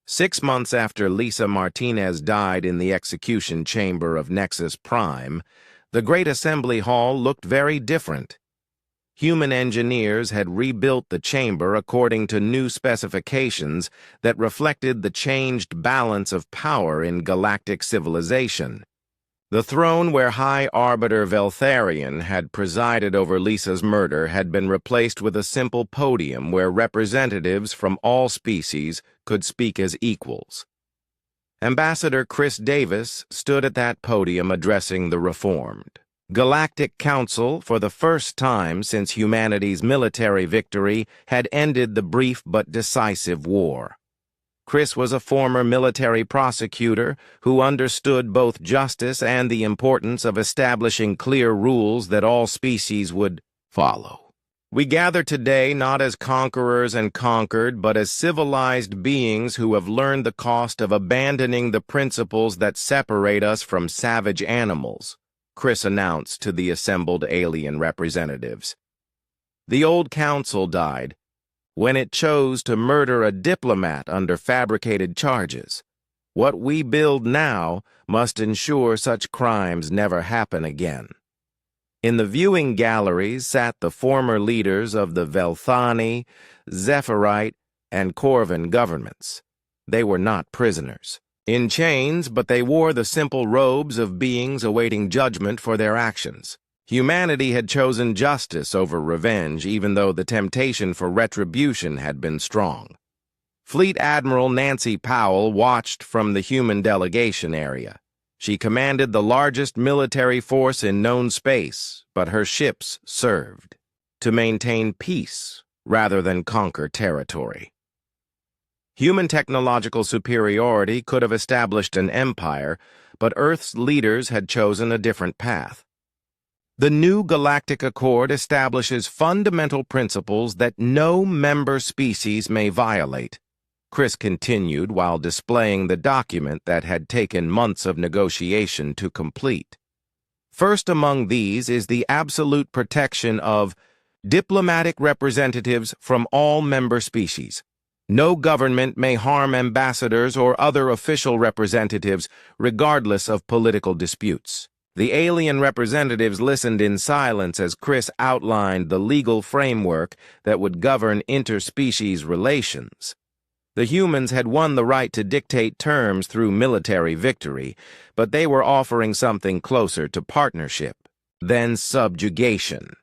6 months after Lisa Martinez died in the execution chamber of Nexus Prime, the Great Assembly Hall looked very different. Human engineers had rebuilt the chamber according to new specifications that reflected the changed balance of power in galactic civilization. The throne where High Arbiter Veltharion had presided over Lisa's murder had been replaced with a simple podium where representatives from all species could speak as equals. Ambassador Chris Davis stood at that podium addressing the reformed Galactic Council. For the first time since humanity's military victory had ended the brief but decisive war. Chris was a former military prosecutor who understood both justice and the importance of establishing clear rules that all species would follow. We gather today not as conquerors and conquered, but as civilized beings who have learned the cost of abandoning the principles that separate us from savage animals, Chris announced to the assembled alien representatives. The old council died when it chose to murder a diplomat under fabricated charges. What we build now must ensure such crimes never happen again. In the viewing galleries sat the former leaders of the Velthani, Zephyrite, and Corvin governments. They were not prisoners in chains, but they wore the simple robes of beings awaiting judgment for their actions. Humanity had chosen justice over revenge, even though the temptation for retribution had been strong. Fleet Admiral Nancy Powell watched from the human delegation area. She commanded the largest military force in known space, but her ships served to maintain peace rather than conquer territory. Human technological superiority could have established an empire, but Earth's leaders had chosen a different path. The new Galactic Accord establishes fundamental principles that no member species may violate, Chris continued while displaying the document that had taken months of negotiation to complete. First among these is the absolute protection of diplomatic representatives from all member species. No government may harm ambassadors or other official representatives, regardless of political disputes. The alien representatives listened in silence as Chris outlined the legal framework that would govern interspecies relations. The humans had won the right to dictate terms through military victory, but they were offering something closer to partnership than subjugation.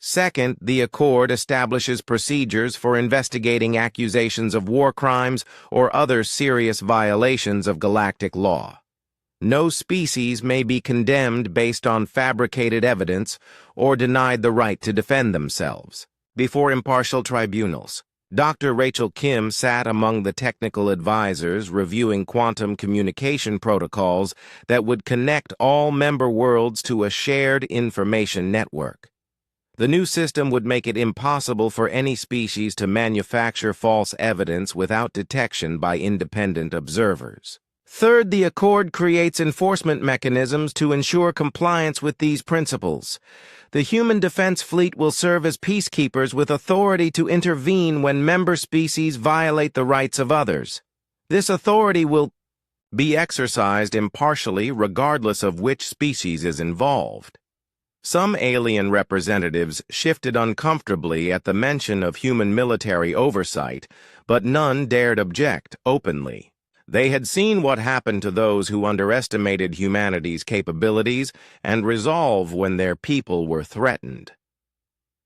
Second, the Accord establishes procedures for investigating accusations of war crimes or other serious violations of galactic law. No species may be condemned based on fabricated evidence or denied the right to defend themselves before impartial tribunals. Dr. Rachel Kim sat among the technical advisors reviewing quantum communication protocols that would connect all member worlds to a shared information network. The new system would make it impossible for any species to manufacture false evidence without detection by independent observers. Third, the Accord creates enforcement mechanisms to ensure compliance with these principles. The Human Defense Fleet will serve as peacekeepers with authority to intervene when member species violate the rights of others. This authority will be exercised impartially regardless of which species is involved. Some alien representatives shifted uncomfortably at the mention of human military oversight, but none dared object openly. They had seen what happened to those who underestimated humanity's capabilities and resolve when their people were threatened.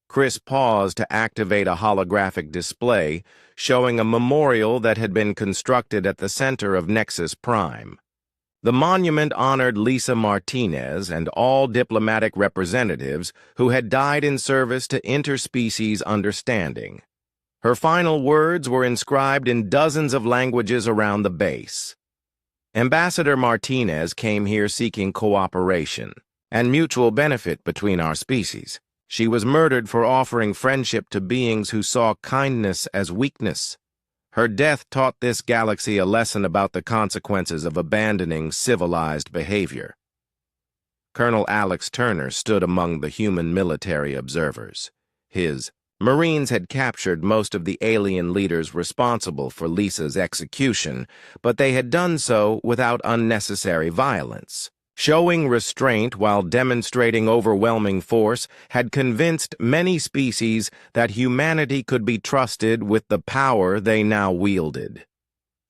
Chris paused to activate a holographic display showing a memorial that had been constructed at the center of Nexus Prime. The monument honored Lisa Martinez and all diplomatic representatives who had died in service to interspecies understanding. Her final words were inscribed in dozens of languages around the base. Ambassador Martinez came here seeking cooperation and mutual benefit between our species. She was murdered for offering friendship to beings who saw kindness as weakness. Her death taught this galaxy a lesson about the consequences of abandoning civilized behavior. Colonel Alex Turner stood among the human military observers, his Marines had captured most of the alien leaders responsible for Lisa's execution, but they had done so without unnecessary violence. Showing restraint while demonstrating overwhelming force had convinced many species that humanity could be trusted with the power they now wielded.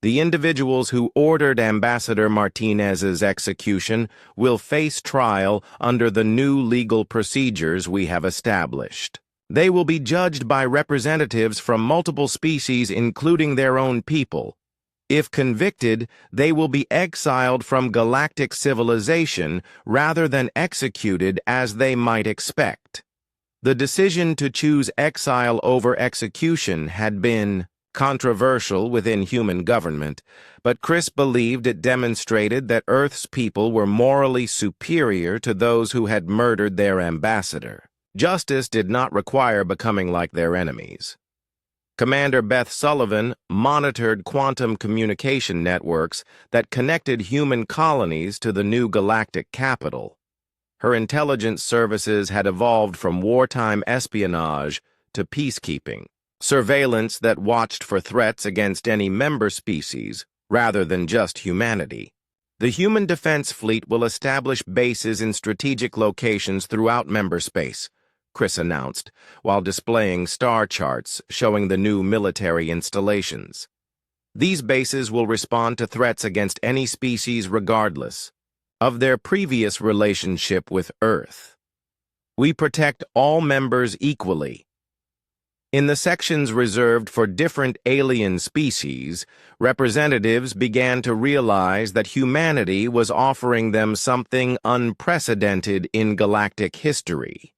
The individuals who ordered Ambassador Martinez's execution will face trial under the new legal procedures we have established. They will be judged by representatives from multiple species, including their own people. If convicted, they will be exiled from galactic civilization rather than executed as they might expect. The decision to choose exile over execution had been controversial within human government, but Chris believed it demonstrated that Earth's people were morally superior to those who had murdered their ambassador. Justice did not require becoming like their enemies. Commander Beth Sullivan monitored quantum communication networks that connected human colonies to the new galactic capital. Her intelligence services had evolved from wartime espionage to peacekeeping, surveillance that watched for threats against any member species rather than just humanity. The Human Defense Fleet will establish bases in strategic locations throughout member space, Chris announced, while displaying star charts showing the new military installations. These bases will respond to threats against any species regardless of their previous relationship with Earth. We protect all members equally. In the sections reserved for different alien species, representatives began to realize that humanity was offering them something unprecedented in galactic history.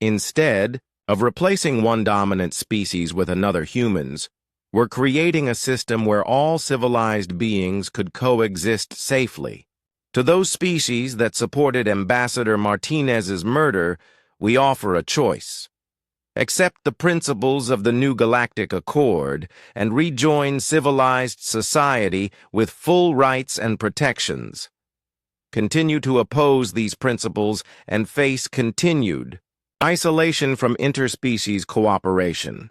Instead of replacing one dominant species with another, humans were creating a system where all civilized beings could coexist safely. To those species that supported Ambassador Martinez's murder, we offer a choice. Accept the principles of the new Galactic Accord and rejoin civilized society with full rights and protections. Continue to oppose these principles and face continued isolation from interspecies cooperation.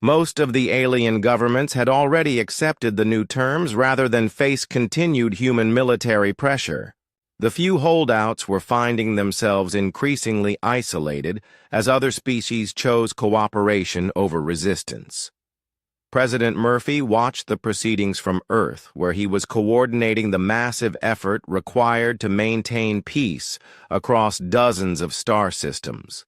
Most of the alien governments had already accepted the new terms rather than face continued human military pressure. The few holdouts were finding themselves increasingly isolated as other species chose cooperation over resistance. President Murphy watched the proceedings from Earth, where he was coordinating the massive effort required to maintain peace across dozens of star systems.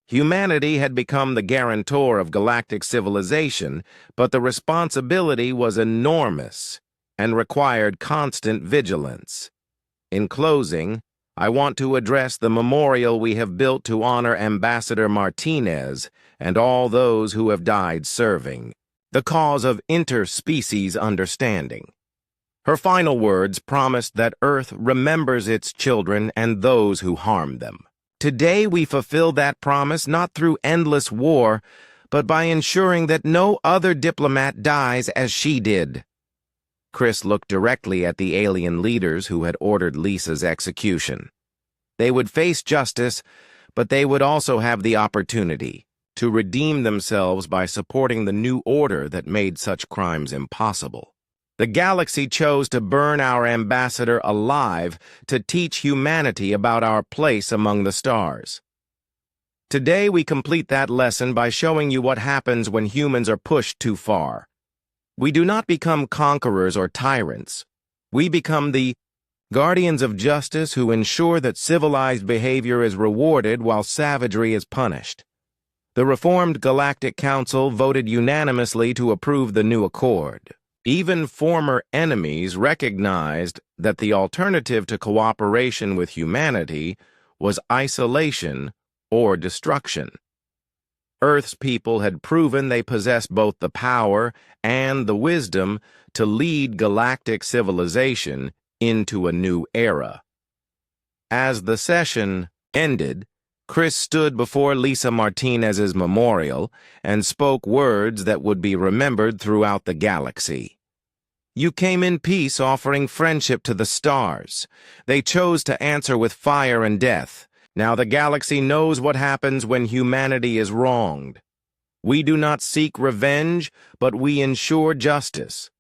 Humanity had become the guarantor of galactic civilization, but the responsibility was enormous and required constant vigilance. In closing, I want to address the memorial we have built to honor Ambassador Martinez and all those who have died serving the cause of interspecies understanding. Her final words promised that Earth remembers its children and those who harmed them. Today we fulfill that promise not through endless war, but by ensuring that no other diplomat dies as she did. Chris looked directly at the alien leaders who had ordered Lisa's execution. They would face justice, but they would also have the opportunity to redeem themselves by supporting the new order that made such crimes impossible. The galaxy chose to burn our ambassador alive to teach humanity about our place among the stars. Today we complete that lesson by showing you what happens when humans are pushed too far. We do not become conquerors or tyrants. We become the guardians of justice who ensure that civilized behavior is rewarded while savagery is punished. The reformed Galactic Council voted unanimously to approve the new accord. Even former enemies recognized that the alternative to cooperation with humanity was isolation or destruction. Earth's people had proven they possessed both the power and the wisdom to lead galactic civilization into a new era. As the session ended, Chris stood before Lisa Martinez's memorial and spoke words that would be remembered throughout the galaxy. You came in peace, offering friendship to the stars. They chose to answer with fire and death. Now the galaxy knows what happens when humanity is wronged. We do not seek revenge, but we ensure justice.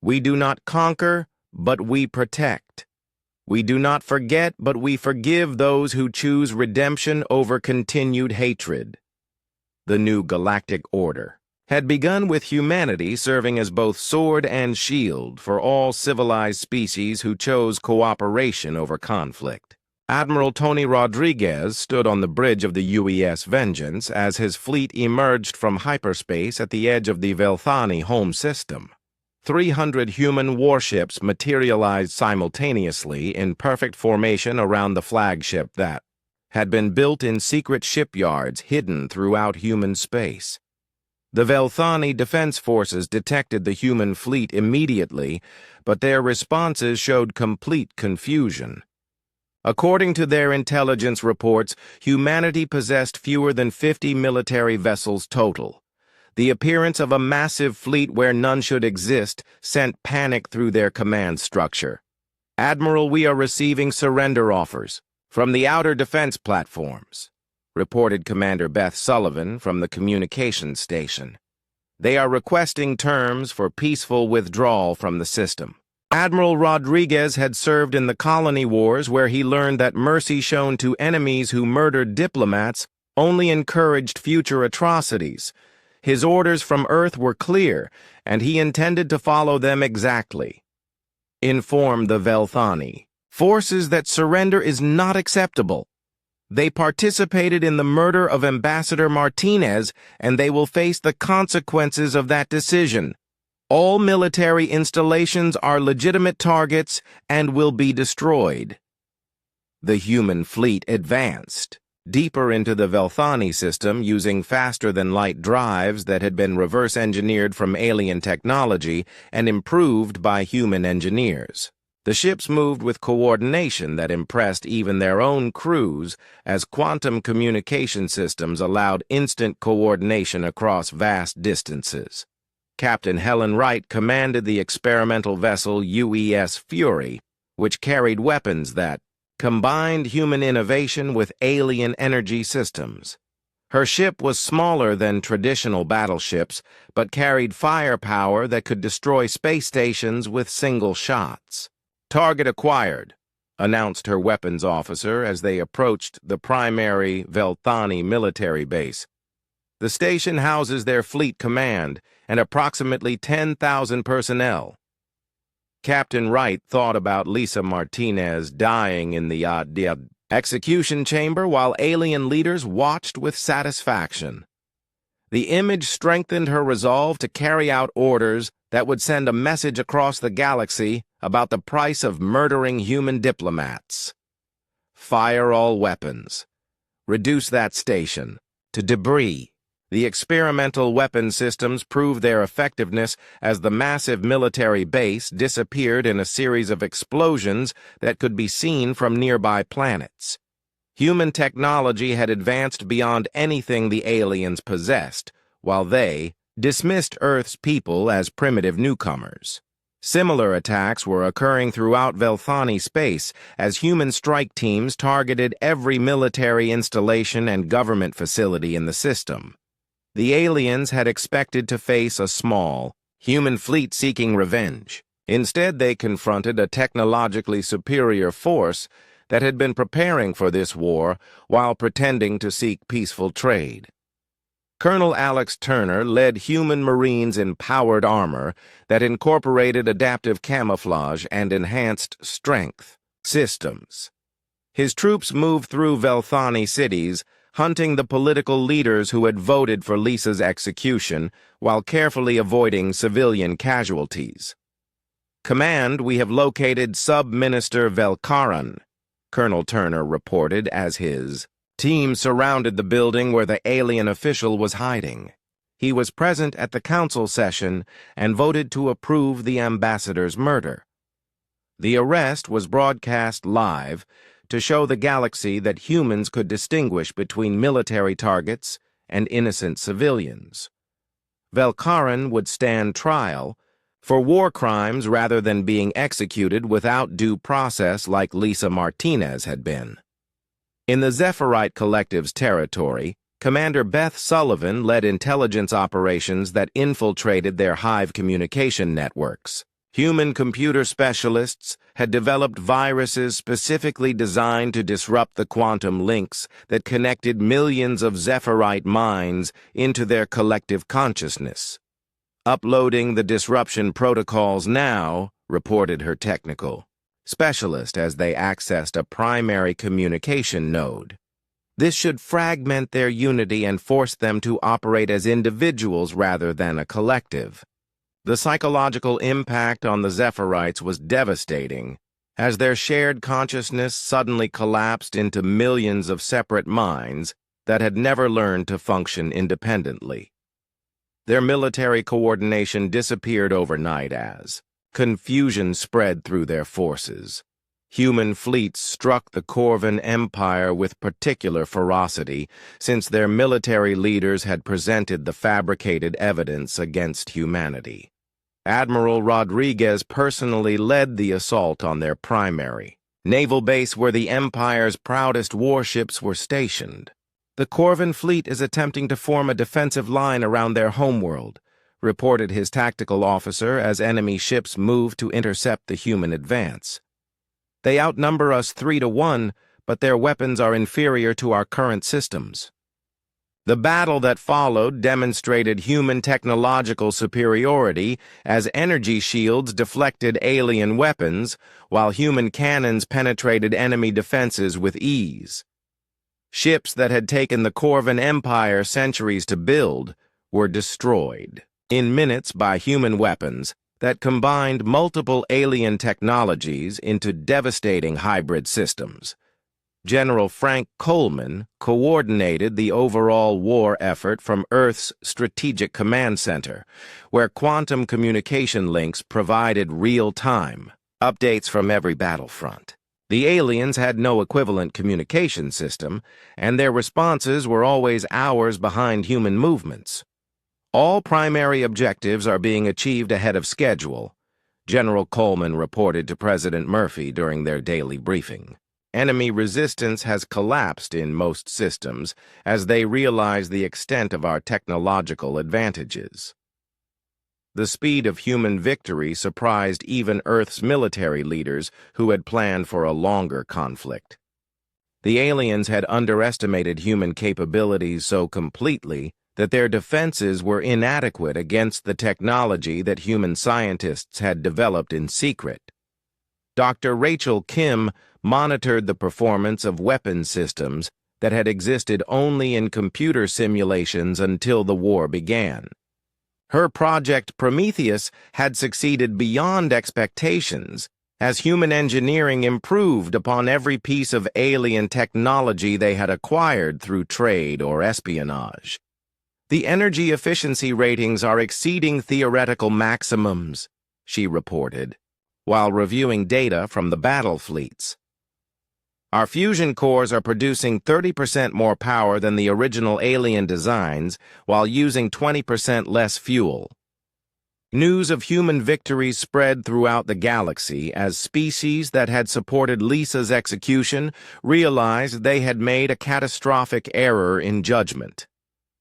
We do not conquer, but we protect. We do not forget, but we forgive those who choose redemption over continued hatred. The new galactic order had begun with humanity serving as both sword and shield for all civilized species who chose cooperation over conflict. Admiral Tony Rodriguez stood on the bridge of the UES Vengeance as his fleet emerged from hyperspace at the edge of the Velthani home system. 300 human warships materialized simultaneously in perfect formation around the flagship that had been built in secret shipyards hidden throughout human space. The Velthani defense forces detected the human fleet immediately, but their responses showed complete confusion. According to their intelligence reports, humanity possessed fewer than 50 military vessels total. The appearance of a massive fleet where none should exist sent panic through their command structure. "Admiral, we are receiving surrender offers from the outer defense platforms," reported Commander Beth Sullivan from the communications station. "They are requesting terms for peaceful withdrawal from the system." Admiral Rodriguez had served in the colony wars where he learned that mercy shown to enemies who murdered diplomats only encouraged future atrocities. His orders from Earth were clear, and he intended to follow them exactly. Inform the Velthani forces that surrender is not acceptable. They participated in the murder of Ambassador Martinez, and they will face the consequences of that decision. All military installations are legitimate targets and will be destroyed. The human fleet advanced deeper into the Velthani system using faster-than-light drives that had been reverse-engineered from alien technology and improved by human engineers. The ships moved with coordination that impressed even their own crews, as quantum communication systems allowed instant coordination across vast distances. Captain Helen Wright commanded the experimental vessel UES Fury, which carried weapons that combined human innovation with alien energy systems. Her ship was smaller than traditional battleships, but carried firepower that could destroy space stations with single shots. "Target acquired," announced her weapons officer as they approached the primary Velthani military base. The station houses their fleet command and approximately 10,000 personnel. Captain Wright thought about Lisa Martinez dying in the execution chamber while alien leaders watched with satisfaction. The image strengthened her resolve to carry out orders that would send a message across the galaxy about the price of murdering human diplomats. Fire all weapons. Reduce that station to debris. The experimental weapon systems proved their effectiveness as the massive military base disappeared in a series of explosions that could be seen from nearby planets. Human technology had advanced beyond anything the aliens possessed, while they dismissed Earth's people as primitive newcomers. Similar attacks were occurring throughout Velthani space as human strike teams targeted every military installation and government facility in the system. The aliens had expected to face a small, human fleet seeking revenge. Instead, they confronted a technologically superior force that had been preparing for this war while pretending to seek peaceful trade. Colonel Alex Turner led human Marines in powered armor that incorporated adaptive camouflage and enhanced strength systems. His troops moved through Velthani cities, hunting the political leaders who had voted for Lisa's execution while carefully avoiding civilian casualties. "Command, we have located Sub-Minister Velkaran," Colonel Turner reported as his team surrounded the building where the alien official was hiding. He was present at the council session and voted to approve the ambassador's murder. The arrest was broadcast live to show the galaxy that humans could distinguish between military targets and innocent civilians. Velkaran would stand trial for war crimes rather than being executed without due process like Lisa Martinez had been. In the Zephyrite Collective's territory, Commander Beth Sullivan led intelligence operations that infiltrated their hive communication networks. Human-computer specialists had developed viruses specifically designed to disrupt the quantum links that connected millions of Zephyrite minds into their collective consciousness. "Uploading the disruption protocols now," reported her technical specialist as they accessed a primary communication node. "This should fragment their unity and force them to operate as individuals rather than a collective." The psychological impact on the Zephyrite was devastating, as their shared consciousness suddenly collapsed into millions of separate minds that had never learned to function independently. Their military coordination disappeared overnight as confusion spread through their forces. Human fleets struck the Corvan Empire with particular ferocity, since their military leaders had presented the fabricated evidence against humanity. Admiral Rodriguez personally led the assault on their primary naval base where the Empire's proudest warships were stationed. "The Corvan fleet is attempting to form a defensive line around their homeworld," reported his tactical officer as enemy ships moved to intercept the human advance. "They outnumber us 3-1, but their weapons are inferior to our current systems." The battle that followed demonstrated human technological superiority as energy shields deflected alien weapons, while human cannons penetrated enemy defenses with ease. Ships that had taken the Corvan Empire centuries to build were destroyed in minutes by human weapons that combined multiple alien technologies into devastating hybrid systems. General Frank Coleman coordinated the overall war effort from Earth's Strategic Command Center, where quantum communication links provided real-time updates from every battlefront. The aliens had no equivalent communication system, and their responses were always hours behind human movements. "All primary objectives are being achieved ahead of schedule," General Coleman reported to President Murphy during their daily briefing. "Enemy resistance has collapsed in most systems as they realize the extent of our technological advantages." The speed of human victory surprised even Earth's military leaders who had planned for a longer conflict. The aliens had underestimated human capabilities so completely that their defenses were inadequate against the technology that human scientists had developed in secret. Dr. Rachel Kim monitored the performance of weapon systems that had existed only in computer simulations until the war began. Her project Prometheus had succeeded beyond expectations as human engineering improved upon every piece of alien technology they had acquired through trade or espionage. "The energy efficiency ratings are exceeding theoretical maximums," she reported, while reviewing data from the battle fleets. "Our fusion cores are producing 30% more power than the original alien designs while using 20% less fuel." News of human victories spread throughout the galaxy as species that had supported Lisa's execution realized they had made a catastrophic error in judgment.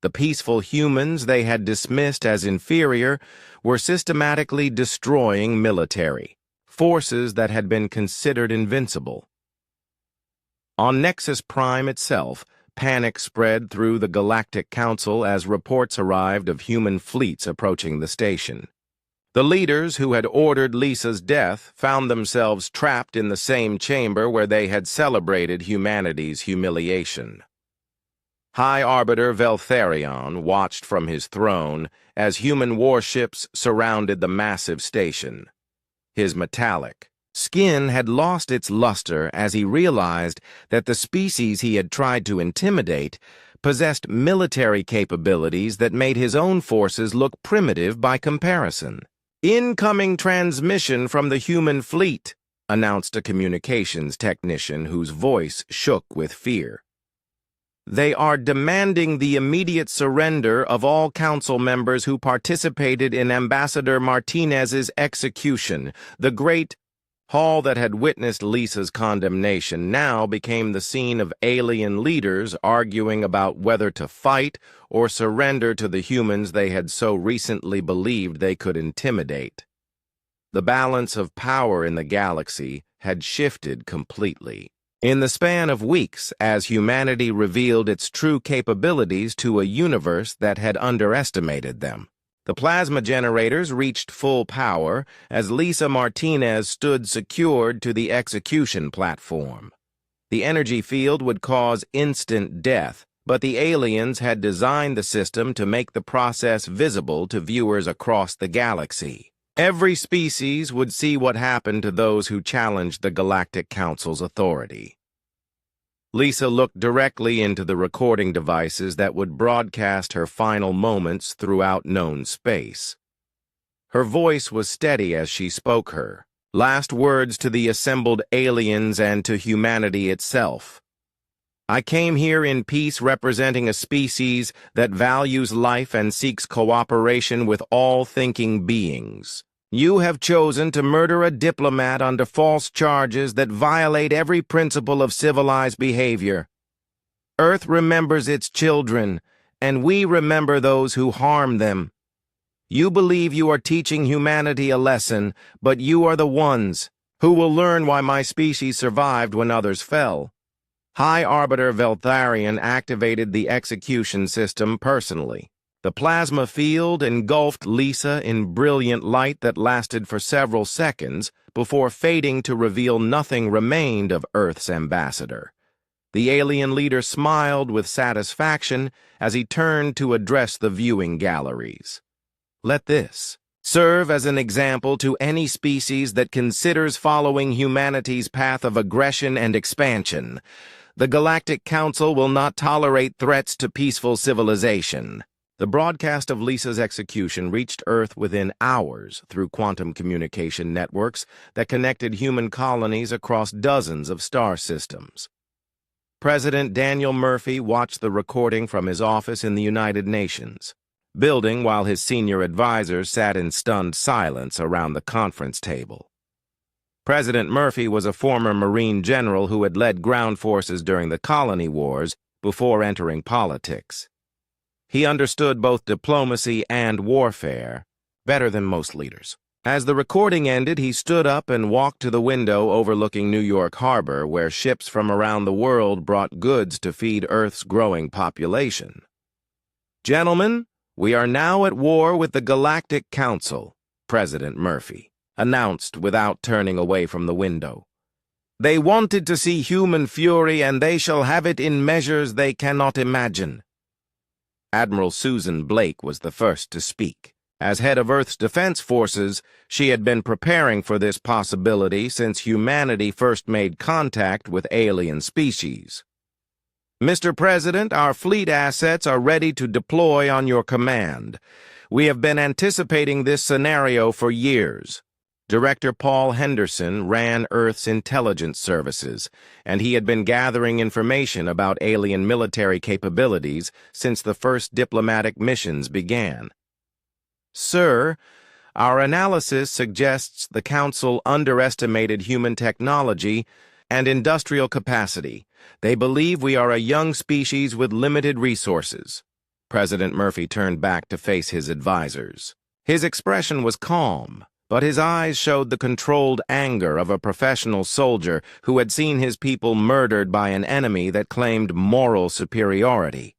The peaceful humans they had dismissed as inferior were systematically destroying military forces that had been considered invincible. On Nexus Prime itself, panic spread through the Galactic Council as reports arrived of human fleets approaching the station. The leaders who had ordered Lisa's death found themselves trapped in the same chamber where they had celebrated humanity's humiliation. High Arbiter Veltharion watched from his throne as human warships surrounded the massive station. His metallic skin had lost its luster as he realized that the species he had tried to intimidate possessed military capabilities that made his own forces look primitive by comparison. "Incoming transmission from the human fleet," announced a communications technician whose voice shook with fear. "They are demanding the immediate surrender of all council members who participated in Ambassador Martinez's execution. The great..." hall that had witnessed Lisa's condemnation now became the scene of alien leaders arguing about whether to fight or surrender to the humans they had so recently believed they could intimidate. The balance of power in the galaxy had shifted completely. In the span of weeks, as humanity revealed its true capabilities to a universe that had underestimated them. The plasma generators reached full power as Lisa Martinez stood secured to the execution platform. The energy field would cause instant death, but the aliens had designed the system to make the process visible to viewers across the galaxy. Every species would see what happened to those who challenged the Galactic Council's authority. Lisa looked directly into the recording devices that would broadcast her final moments throughout known space. Her voice was steady as she spoke her last words to the assembled aliens and to humanity itself. I came here in peace representing a species that values life and seeks cooperation with all thinking beings. You have chosen to murder a diplomat under false charges that violate every principle of civilized behavior. Earth remembers its children, and we remember those who harm them. You believe you are teaching humanity a lesson, but you are the ones who will learn why my species survived when others fell. High Arbiter Veltharion activated the execution system personally. The plasma field engulfed Lisa in brilliant light that lasted for several seconds before fading to reveal nothing remained of Earth's ambassador. The alien leader smiled with satisfaction as he turned to address the viewing galleries. Let this serve as an example to any species that considers following humanity's path of aggression and expansion. The Galactic Council will not tolerate threats to peaceful civilization. The broadcast of Lisa's execution reached Earth within hours through quantum communication networks that connected human colonies across dozens of star systems. President Daniel Murphy watched the recording from his office in the United Nations building while his senior advisors sat in stunned silence around the conference table. President Murphy was a former Marine general who had led ground forces during the colony wars before entering politics. He understood both diplomacy and warfare better than most leaders. As the recording ended, he stood up and walked to the window overlooking New York Harbor, where ships from around the world brought goods to feed Earth's growing population. Gentlemen, we are now at war with the Galactic Council, President Murphy announced without turning away from the window. They wanted to see human fury, and they shall have it in measures they cannot imagine. Admiral Susan Blake was the first to speak. As head of Earth's defense forces, she had been preparing for this possibility since humanity first made contact with alien species. Mr. President, our fleet assets are ready to deploy on your command. We have been anticipating this scenario for years. Director Paul Henderson ran Earth's intelligence services, and he had been gathering information about alien military capabilities since the first diplomatic missions began. Sir, our analysis suggests the Council underestimated human technology and industrial capacity. They believe we are a young species with limited resources. President Murphy turned back to face his advisors. His expression was calm, but his eyes showed the controlled anger of a professional soldier who had seen his people murdered by an enemy that claimed moral superiority.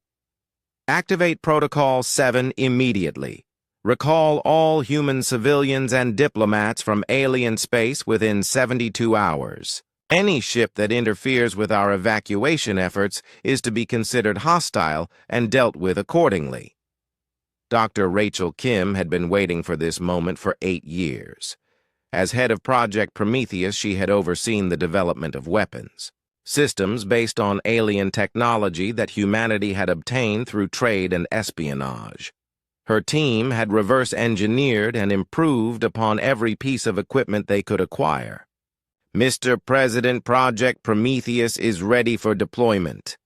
Activate Protocol 7 immediately. Recall all human civilians and diplomats from alien space within 72 hours. Any ship that interferes with our evacuation efforts is to be considered hostile and dealt with accordingly. Dr. Rachel Kim had been waiting for this moment for 8 years. As head of Project Prometheus, she had overseen the development of weapons, systems based on alien technology that humanity had obtained through trade and espionage. Her team had reverse-engineered and improved upon every piece of equipment they could acquire. Mr. President, Project Prometheus is ready for deployment.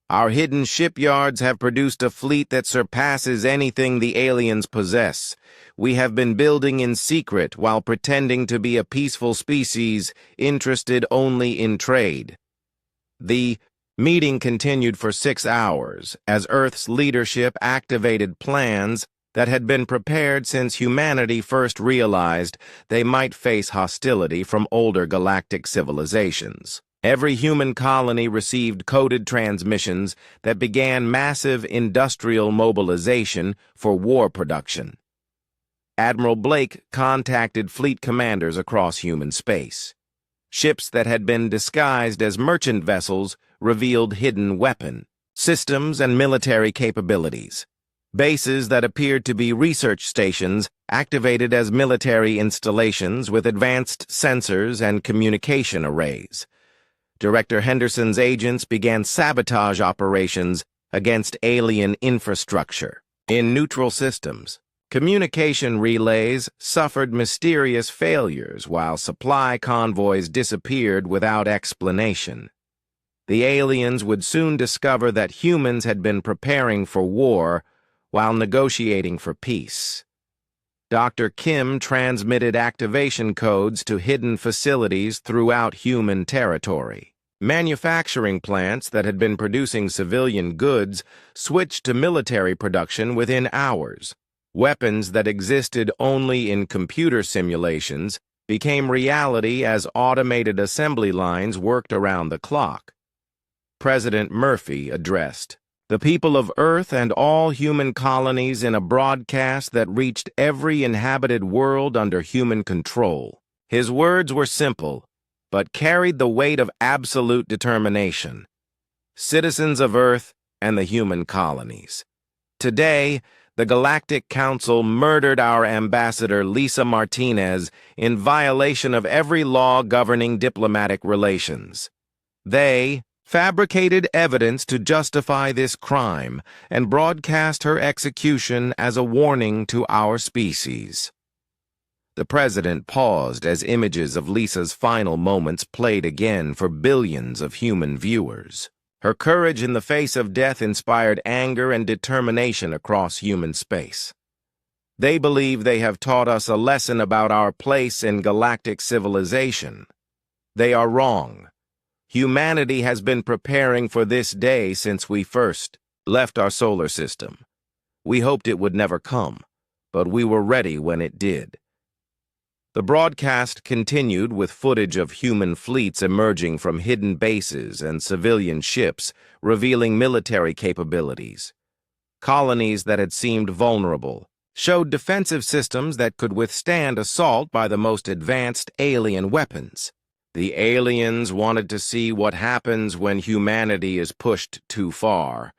Our hidden shipyards have produced a fleet that surpasses anything the aliens possess. We have been building in secret while pretending to be a peaceful species interested only in trade. The meeting continued for 6 hours as Earth's leadership activated plans that had been prepared since humanity first realized they might face hostility from older galactic civilizations. Every human colony received coded transmissions that began massive industrial mobilization for war production. Admiral Blake contacted fleet commanders across human space. Ships that had been disguised as merchant vessels revealed hidden weapon systems and military capabilities. Bases that appeared to be research stations activated as military installations with advanced sensors and communication arrays. Director Henderson's agents began sabotage operations against alien infrastructure. In neutral systems, communication relays suffered mysterious failures while supply convoys disappeared without explanation. The aliens would soon discover that humans had been preparing for war while negotiating for peace. Dr. Kim transmitted activation codes to hidden facilities throughout human territory. Manufacturing plants that had been producing civilian goods switched to military production within hours. Weapons that existed only in computer simulations became reality as automated assembly lines worked around the clock. President Murphy addressed the people of Earth and all human colonies in a broadcast that reached every inhabited world under human control. His words were simple, but carried the weight of absolute determination. Citizens of Earth and the human colonies. Today, the Galactic Council murdered our ambassador Lisa Martinez in violation of every law governing diplomatic relations. They fabricated evidence to justify this crime and broadcast her execution as a warning to our species. The president paused as images of Lisa's final moments played again for billions of human viewers. Her courage in the face of death inspired anger and determination across human space. They believe they have taught us a lesson about our place in galactic civilization. They are wrong. Humanity has been preparing for this day since we first left our solar system. We hoped it would never come, but we were ready when it did. The broadcast continued with footage of human fleets emerging from hidden bases and civilian ships, revealing military capabilities. Colonies that had seemed vulnerable showed defensive systems that could withstand assault by the most advanced alien weapons. The aliens wanted to see what happens when humanity is pushed too far.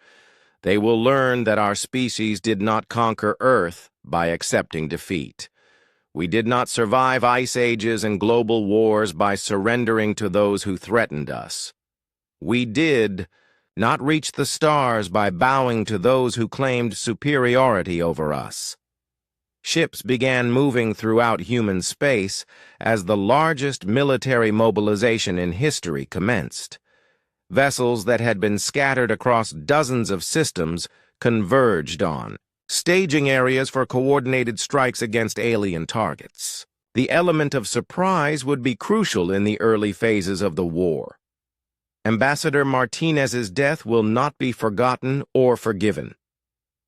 They will learn that our species did not conquer Earth by accepting defeat. We did not survive ice ages and global wars by surrendering to those who threatened us. We did not reach the stars by bowing to those who claimed superiority over us. Ships began moving throughout human space as the largest military mobilization in history commenced. Vessels that had been scattered across dozens of systems converged on staging areas for coordinated strikes against alien targets. The element of surprise would be crucial in the early phases of the war. Ambassador Martinez's death will not be forgotten or forgiven.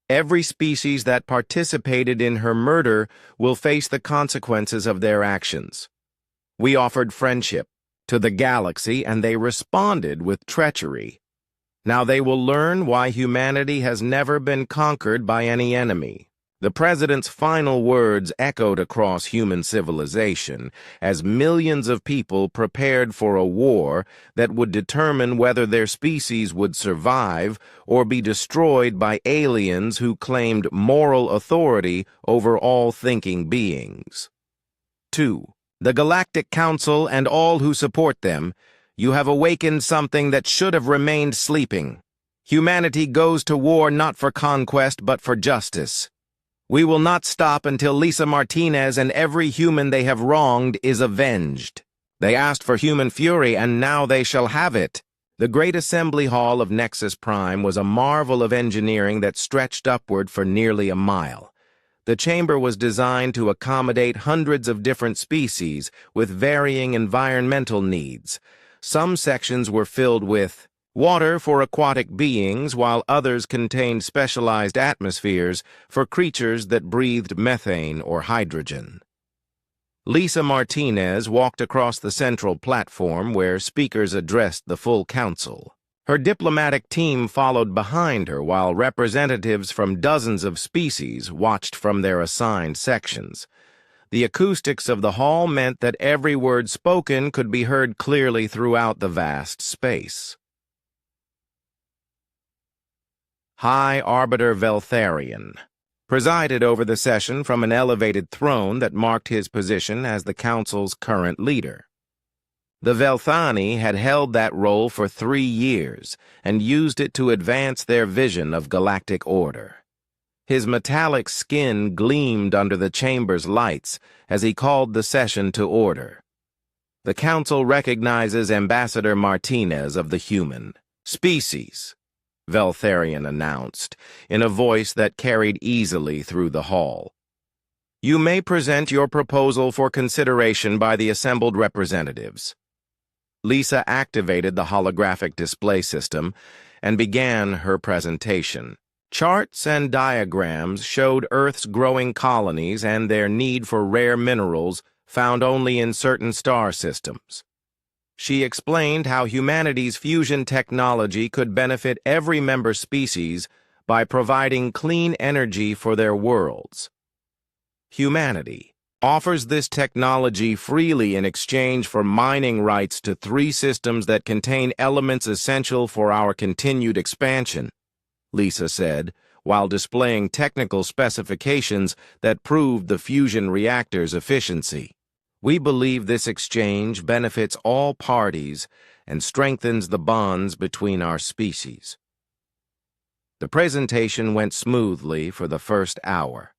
Every species that participated in her murder will face the consequences of their actions. We offered friendship to the galaxy, and they responded with treachery. Now they will learn why humanity has never been conquered by any enemy. The president's final words echoed across human civilization as millions of people prepared for a war that would determine whether their species would survive or be destroyed by aliens who claimed moral authority over all thinking beings. 2. The Galactic Council and all who support them, you have awakened something that should have remained sleeping. Humanity goes to war not for conquest but for justice. We will not stop until Lisa Martinez and every human they have wronged is avenged. They asked for human fury, and now they shall have it. The Great Assembly Hall of Nexus Prime was a marvel of engineering that stretched upward for nearly a mile. The chamber was designed to accommodate hundreds of different species with varying environmental needs. Some sections were filled with water for aquatic beings, while others contained specialized atmospheres for creatures that breathed methane or hydrogen. Lisa Martinez walked across the central platform where speakers addressed the full council. Her diplomatic team followed behind her while representatives from dozens of species watched from their assigned sections. The acoustics of the hall meant that every word spoken could be heard clearly throughout the vast space. High Arbiter Veltharion presided over the session from an elevated throne that marked his position as the council's current leader. The Velthani had held that role for 3 years and used it to advance their vision of galactic order. His metallic skin gleamed under the chamber's lights as he called the session to order. The council recognizes Ambassador Martinez of the human species, Veltharion announced, in a voice that carried easily through the hall. You may present your proposal for consideration by the assembled representatives. Lisa activated the holographic display system and began her presentation. Charts and diagrams showed Earth's growing colonies and their need for rare minerals found only in certain star systems. She explained how humanity's fusion technology could benefit every member species by providing clean energy for their worlds. Humanity offers this technology freely in exchange for mining rights to 3 systems that contain elements essential for our continued expansion, Lisa said, while displaying technical specifications that proved the fusion reactor's efficiency. We believe this exchange benefits all parties and strengthens the bonds between our species. The presentation went smoothly for the first hour.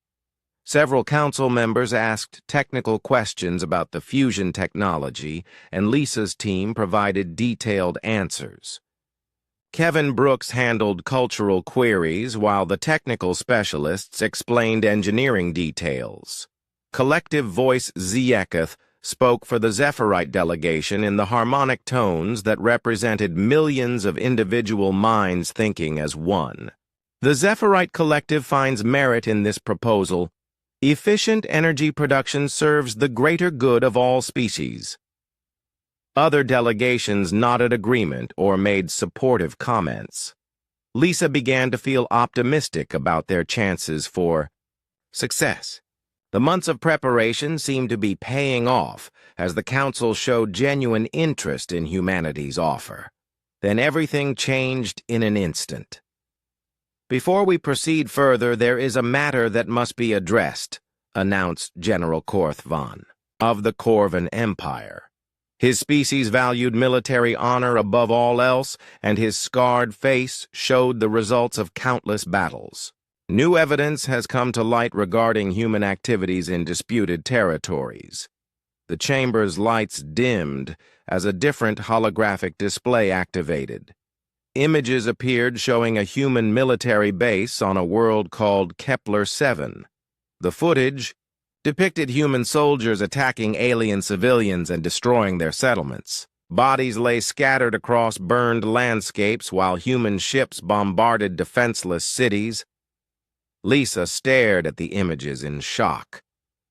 Several council members asked technical questions about the fusion technology, and Lisa's team provided detailed answers. Kevin Brooks handled cultural queries while the technical specialists explained engineering details. Collective Voice Zieketh spoke for the Zephyrite delegation in the harmonic tones that represented millions of individual minds thinking as one. The Zephyrite Collective finds merit in this proposal. Efficient energy production serves the greater good of all species. Other delegations nodded agreement or made supportive comments. Lisa began to feel optimistic about their chances for success. The months of preparation seemed to be paying off as the council showed genuine interest in humanity's offer. Then everything changed in an instant. Before we proceed further, there is a matter that must be addressed, announced General Korthvan of the Corvan Empire. His species valued military honor above all else, and his scarred face showed the results of countless battles. New evidence has come to light regarding human activities in disputed territories. The chamber's lights dimmed as a different holographic display activated. Images appeared showing a human military base on a world called Kepler-7. The footage depicted human soldiers attacking alien civilians and destroying their settlements. Bodies lay scattered across burned landscapes while human ships bombarded defenseless cities. Lisa stared at the images in shock.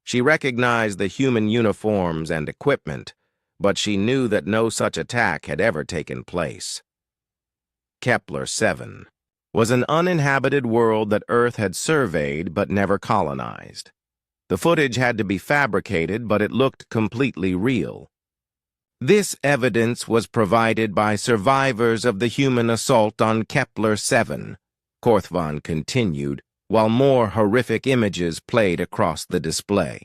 She recognized the human uniforms and equipment, but she knew that no such attack had ever taken place. Kepler-7 was an uninhabited world that Earth had surveyed but never colonized. The footage had to be fabricated, but it looked completely real. This evidence was provided by survivors of the human assault on Kepler-7, Korthvan continued, while more horrific images played across the display.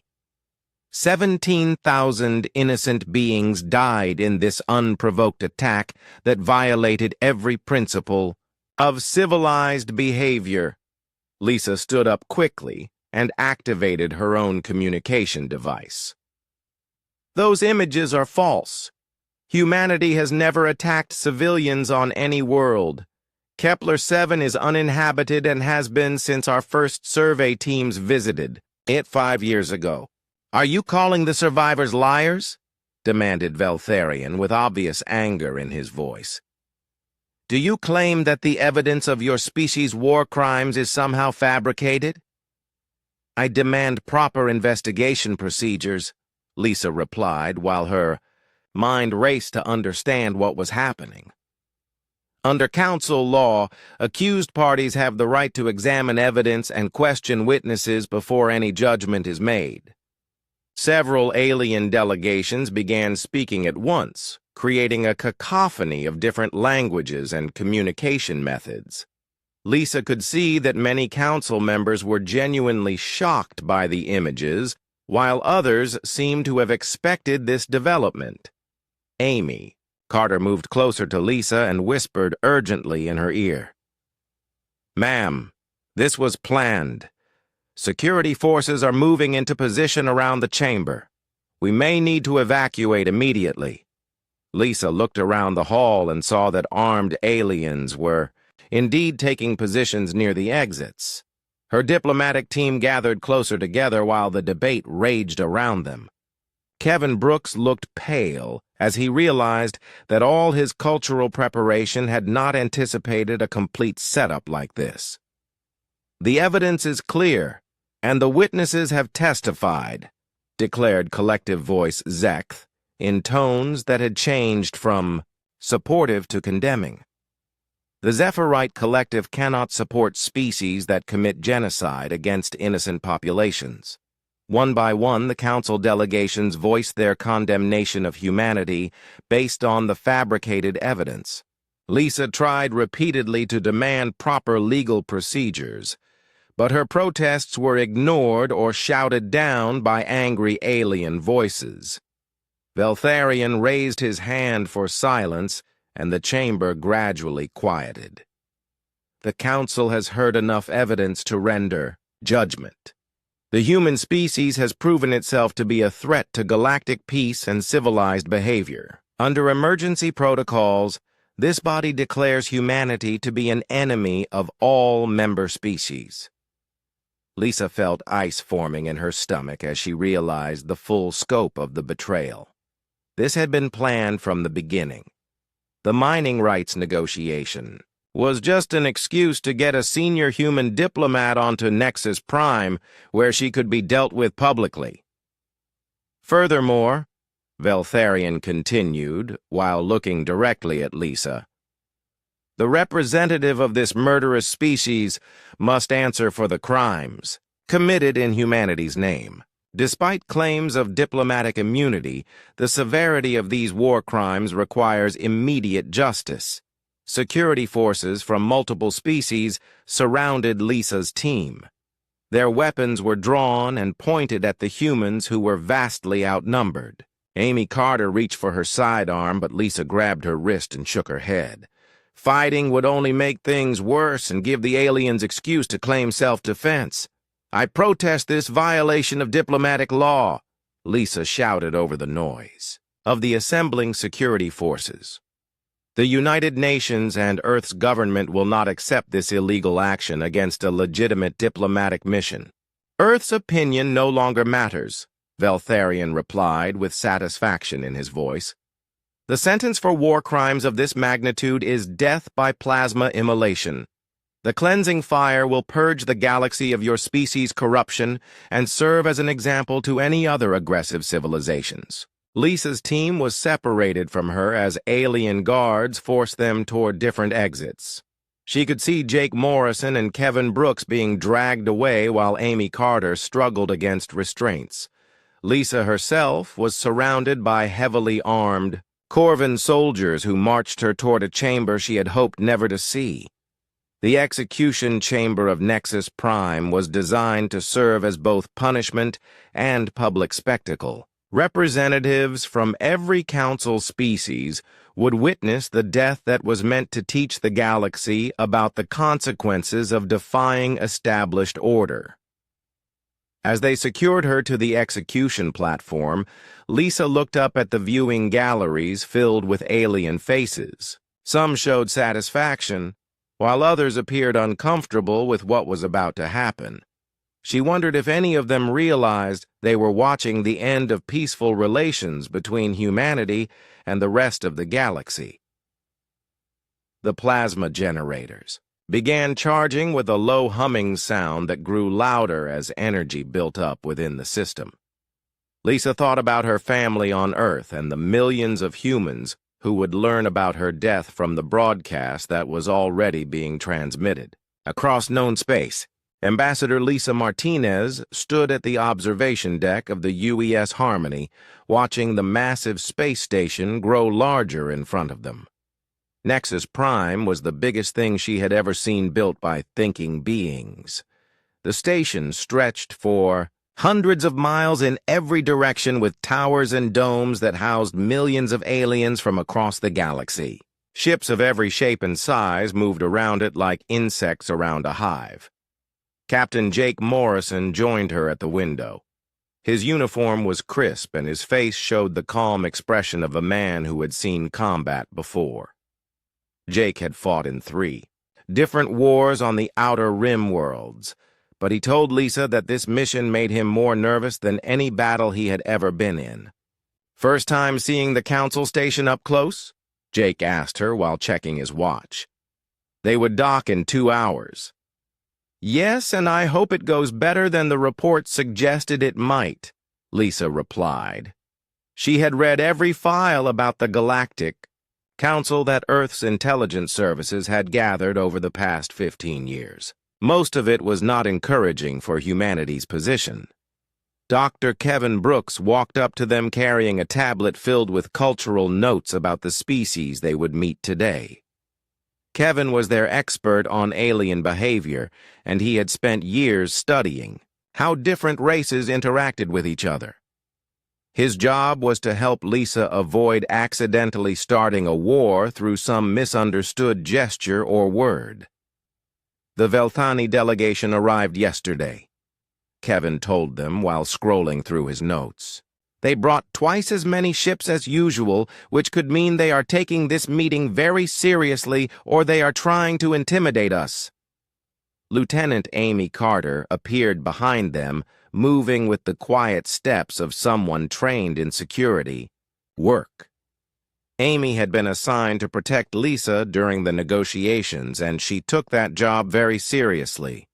17,000 innocent beings died in this unprovoked attack that violated every principle of civilized behavior. Lisa stood up quickly and activated her own communication device. Those images are false. Humanity has never attacked civilians on any world. Kepler-7 is uninhabited and has been since our first survey teams visited it 5 years ago. Are you calling the survivors liars? Demanded Veltharion with obvious anger in his voice. Do you claim that the evidence of your species' war crimes is somehow fabricated? I demand proper investigation procedures, Lisa replied while her mind raced to understand what was happening. Under council law, accused parties have the right to examine evidence and question witnesses before any judgment is made. Several alien delegations began speaking at once, creating a cacophony of different languages and communication methods. Lisa could see that many council members were genuinely shocked by the images, while others seemed to have expected this development. Amy. Carter moved closer to Lisa and whispered urgently in her ear. Ma'am, this was planned. Security forces are moving into position around the chamber. We may need to evacuate immediately. Lisa looked around the hall and saw that armed aliens were indeed taking positions near the exits. Her diplomatic team gathered closer together while the debate raged around them. Kevin Brooks looked pale as he realized that all his cultural preparation had not anticipated a complete setup like this. The evidence is clear, and the witnesses have testified, declared collective voice Zekth, in tones that had changed from supportive to condemning. The Zephyrite Collective cannot support species that commit genocide against innocent populations. One by one, the council delegations voiced their condemnation of humanity based on the fabricated evidence. Lisa tried repeatedly to demand proper legal procedures, but her protests were ignored or shouted down by angry alien voices. Veltharion raised his hand for silence, and the chamber gradually quieted. The council has heard enough evidence to render judgment. The human species has proven itself to be a threat to galactic peace and civilized behavior. Under emergency protocols, this body declares humanity to be an enemy of all member species. Lisa felt ice forming in her stomach as she realized the full scope of the betrayal. This had been planned from the beginning. The mining rights negotiation was just an excuse to get a senior human diplomat onto Nexus Prime, where she could be dealt with publicly. Furthermore, Veltharion continued, while looking directly at Lisa, the representative of this murderous species must answer for the crimes committed in humanity's name. Despite claims of diplomatic immunity, the severity of these war crimes requires immediate justice. Security forces from multiple species surrounded Lisa's team. Their weapons were drawn and pointed at the humans who were vastly outnumbered. Amy Carter reached for her sidearm, but Lisa grabbed her wrist and shook her head. Fighting would only make things worse and give the aliens excuse to claim self-defense. I protest this violation of diplomatic law, Lisa shouted over the noise of the assembling security forces. The United Nations and Earth's government will not accept this illegal action against a legitimate diplomatic mission. Earth's opinion no longer matters, Veltharion replied with satisfaction in his voice. The sentence for war crimes of this magnitude is death by plasma immolation. The cleansing fire will purge the galaxy of your species' corruption and serve as an example to any other aggressive civilizations. Lisa's team was separated from her as alien guards forced them toward different exits. She could see Jake Morrison and Kevin Brooks being dragged away while Amy Carter struggled against restraints. Lisa herself was surrounded by heavily armed Corvin soldiers who marched her toward a chamber she had hoped never to see. The execution chamber of Nexus Prime was designed to serve as both punishment and public spectacle. Representatives from every council species would witness the death that was meant to teach the galaxy about the consequences of defying established order. As they secured her to the execution platform, Lisa looked up at the viewing galleries filled with alien faces. Some showed satisfaction, while others appeared uncomfortable with what was about to happen. She wondered if any of them realized they were watching the end of peaceful relations between humanity and the rest of the galaxy. The plasma generators began charging with a low humming sound that grew louder as energy built up within the system. Lisa thought about her family on Earth and the millions of humans who would learn about her death from the broadcast that was already being transmitted. Across known space, Ambassador Lisa Martinez stood at the observation deck of the UES Harmony, watching the massive space station grow larger in front of them. Nexus Prime was the biggest thing she had ever seen built by thinking beings. The station stretched for hundreds of miles in every direction with towers and domes that housed millions of aliens from across the galaxy. Ships of every shape and size moved around it like insects around a hive. Captain Jake Morrison joined her at the window. His uniform was crisp and his face showed the calm expression of a man who had seen combat before. Jake had fought in 3 different wars on the Outer Rim worlds, but he told Lisa that this mission made him more nervous than any battle he had ever been in. "First time seeing the Council station up close?" Jake asked her while checking his watch. "They would dock in 2 hours. "Yes, and I hope it goes better than the report suggested it might," Lisa replied. She had read every file about the Galactic Council that Earth's intelligence services had gathered over the past 15 years. Most of it was not encouraging for humanity's position. Dr. Kevin Brooks walked up to them carrying a tablet filled with cultural notes about the species they would meet today. Kevin was their expert on alien behavior, and he had spent years studying how different races interacted with each other. His job was to help Lisa avoid accidentally starting a war through some misunderstood gesture or word. "The Velthani delegation arrived yesterday," Kevin told them while scrolling through his notes. "They brought twice as many ships as usual, which could mean they are taking this meeting very seriously or they are trying to intimidate us." Lieutenant Amy Carter appeared behind them, moving with the quiet steps of someone trained in security. Work. Amy had been assigned to protect Lisa during the negotiations, and she took that job very seriously.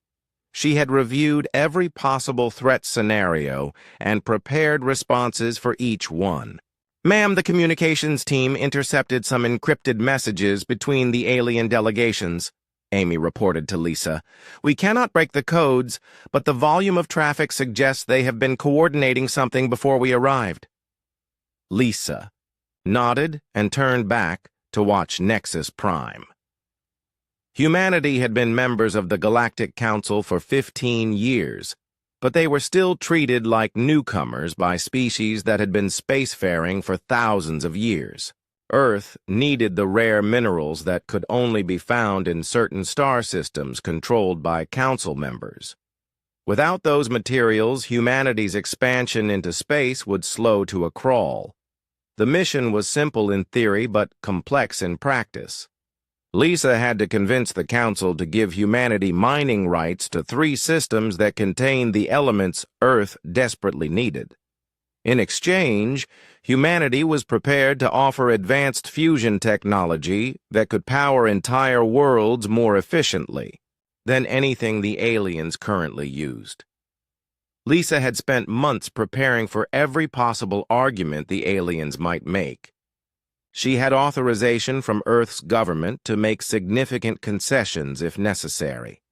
She had reviewed every possible threat scenario and prepared responses for each one. "Ma'am, the communications team intercepted some encrypted messages between the alien delegations," Amy reported to Lisa. "We cannot break the codes, but the volume of traffic suggests they have been coordinating something before we arrived." Lisa nodded and turned back to watch Nexus Prime. Humanity had been members of the Galactic Council for 15 years, but they were still treated like newcomers by species that had been spacefaring for thousands of years. Earth needed the rare minerals that could only be found in certain star systems controlled by Council members. Without those materials, humanity's expansion into space would slow to a crawl. The mission was simple in theory but complex in practice. Lisa had to convince the Council to give humanity mining rights to 3 systems that contained the elements Earth desperately needed. In exchange, humanity was prepared to offer advanced fusion technology that could power entire worlds more efficiently than anything the aliens currently used. Lisa had spent months preparing for every possible argument the aliens might make. She had authorization from Earth's government to make significant concessions if necessary.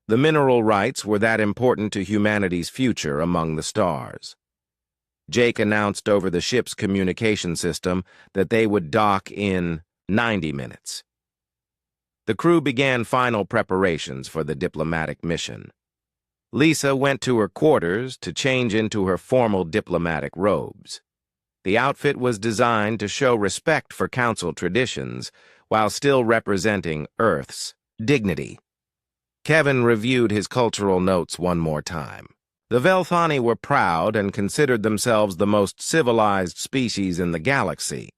The mineral rights were that important to humanity's future among the stars. Jake announced over the ship's communication system that they would dock in 90 minutes. The crew began final preparations for the diplomatic mission. Lisa went to her quarters to change into her formal diplomatic robes. The outfit was designed to show respect for Council traditions while still representing Earth's dignity. Kevin reviewed his cultural notes one more time. The Velthani were proud and considered themselves the most civilized species in the galaxy.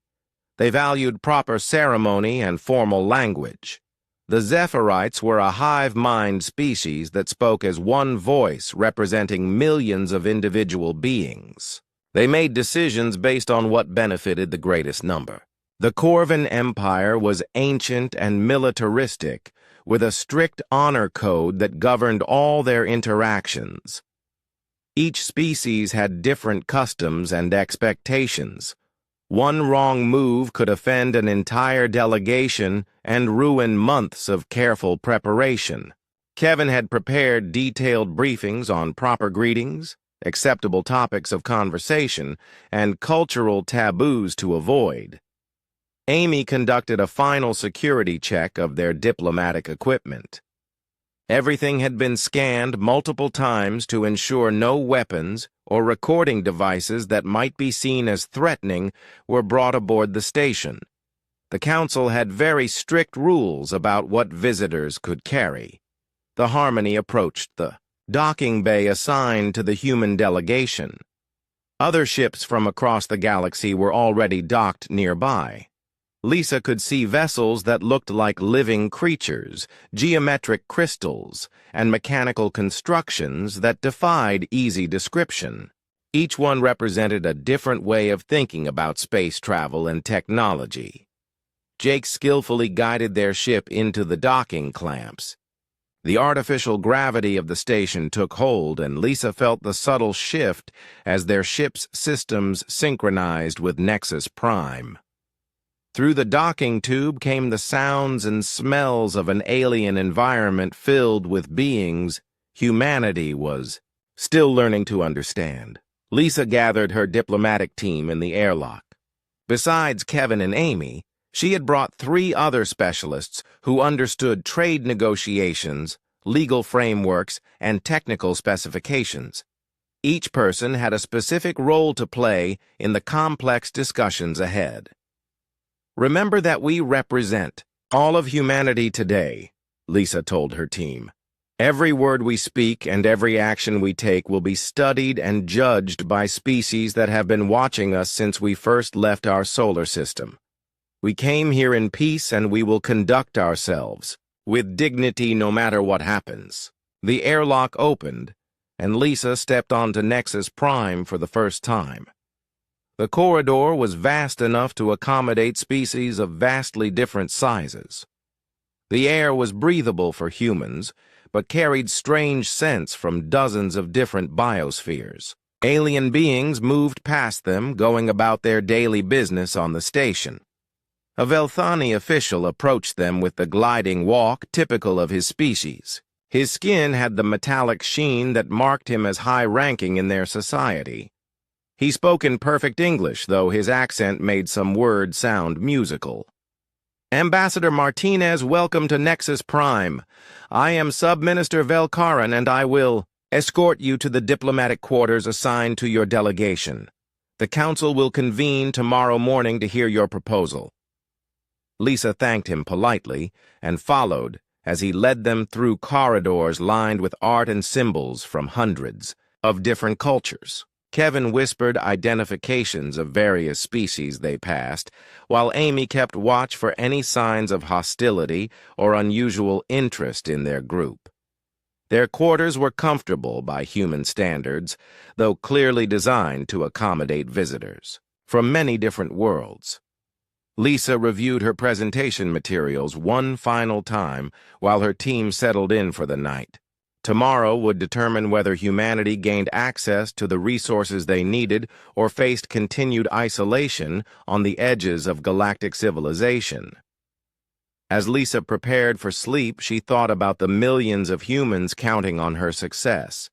They valued proper ceremony and formal language. The Zephyrites were a hive-mind species that spoke as one voice representing millions of individual beings. They made decisions based on what benefited the greatest number. The Corvan Empire was ancient and militaristic, with a strict honor code that governed all their interactions. Each species had different customs and expectations. One wrong move could offend an entire delegation and ruin months of careful preparation. Kevin had prepared detailed briefings on proper greetings, acceptable topics of conversation, and cultural taboos to avoid. Amy conducted a final security check of their diplomatic equipment. Everything had been scanned multiple times to ensure no weapons or recording devices that might be seen as threatening were brought aboard the station. The Council had very strict rules about what visitors could carry. The Harmony approached the docking bay assigned to the human delegation. Other ships from across the galaxy were already docked nearby. Lisa could see vessels that looked like living creatures, geometric crystals, and mechanical constructions that defied easy description. Each one represented a different way of thinking about space travel and technology. Jake skillfully guided their ship into the docking clamps. The artificial gravity of the station took hold, and Lisa felt the subtle shift as their ship's systems synchronized with Nexus Prime. Through the docking tube came the sounds and smells of an alien environment filled with beings humanity was still learning to understand. Lisa gathered her diplomatic team in the airlock. Besides Kevin and Amy, she had brought 3 other specialists who understood trade negotiations, legal frameworks, and technical specifications. Each person had a specific role to play in the complex discussions ahead. "Remember that we represent all of humanity today," Lisa told her team. "Every word we speak and every action we take will be studied and judged by species that have been watching us since we first left our solar system. We came here in peace and we will conduct ourselves with dignity no matter what happens." The airlock opened, and Lisa stepped onto Nexus Prime for the first time. The corridor was vast enough to accommodate species of vastly different sizes. The air was breathable for humans, but carried strange scents from dozens of different biospheres. Alien beings moved past them, going about their daily business on the station. A Velthani official approached them with the gliding walk typical of his species. His skin had the metallic sheen that marked him as high-ranking in their society. He spoke in perfect English, though his accent made some words sound musical. "Ambassador Martinez, welcome to Nexus Prime. I am Sub-Minister Velkaran, and I will escort you to the diplomatic quarters assigned to your delegation. The Council will convene tomorrow morning to hear your proposal." Lisa thanked him politely and followed as he led them through corridors lined with art and symbols from hundreds of different cultures. Kevin whispered identifications of various species they passed, while Amy kept watch for any signs of hostility or unusual interest in their group. Their quarters were comfortable by human standards, though clearly designed to accommodate visitors from many different worlds. Lisa reviewed her presentation materials one final time while her team settled in for the night. Tomorrow would determine whether humanity gained access to the resources they needed or faced continued isolation on the edges of galactic civilization. As Lisa prepared for sleep, she thought about the millions of humans counting on her success.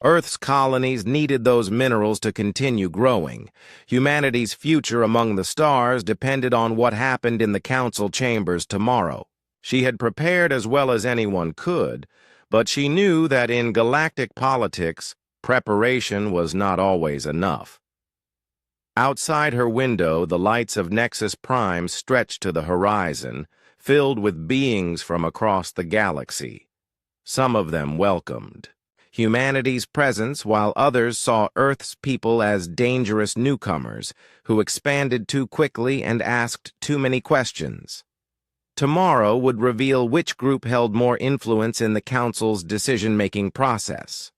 Earth's colonies needed those minerals to continue growing. Humanity's future among the stars depended on what happened in the council chambers tomorrow. She had prepared as well as anyone could, but she knew that in galactic politics, preparation was not always enough. Outside her window, the lights of Nexus Prime stretched to the horizon, filled with beings from across the galaxy. Some of them welcomed. humanity's presence, while others saw Earth's people as dangerous newcomers who expanded too quickly and asked too many questions. Tomorrow would reveal which group held more influence in the Council's decision-making process.